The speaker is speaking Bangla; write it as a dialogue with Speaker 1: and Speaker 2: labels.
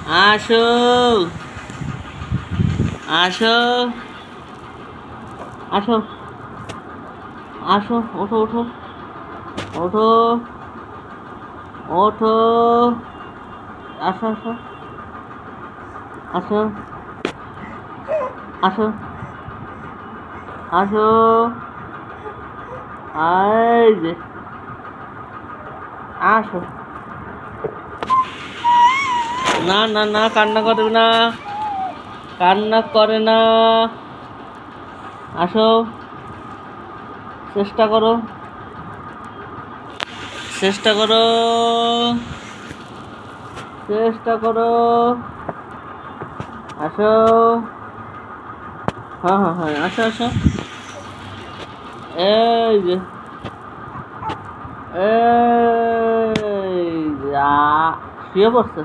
Speaker 1: আসো আসো আসো আসো, ওঠো ওঠো ওঠো ওঠো, আসো আসো আসো আসো আসো, এই যে আসো। না না না, কান্না করবে না, কান্না করে না। আসো, চেষ্টা করো, চেষ্টা করো, চেষ্টা করো। আসো, হ্যাঁ হ্যাঁ হ্যাঁ, আসো আসো, এই যে, এই যে শুয়ে পড়ছে।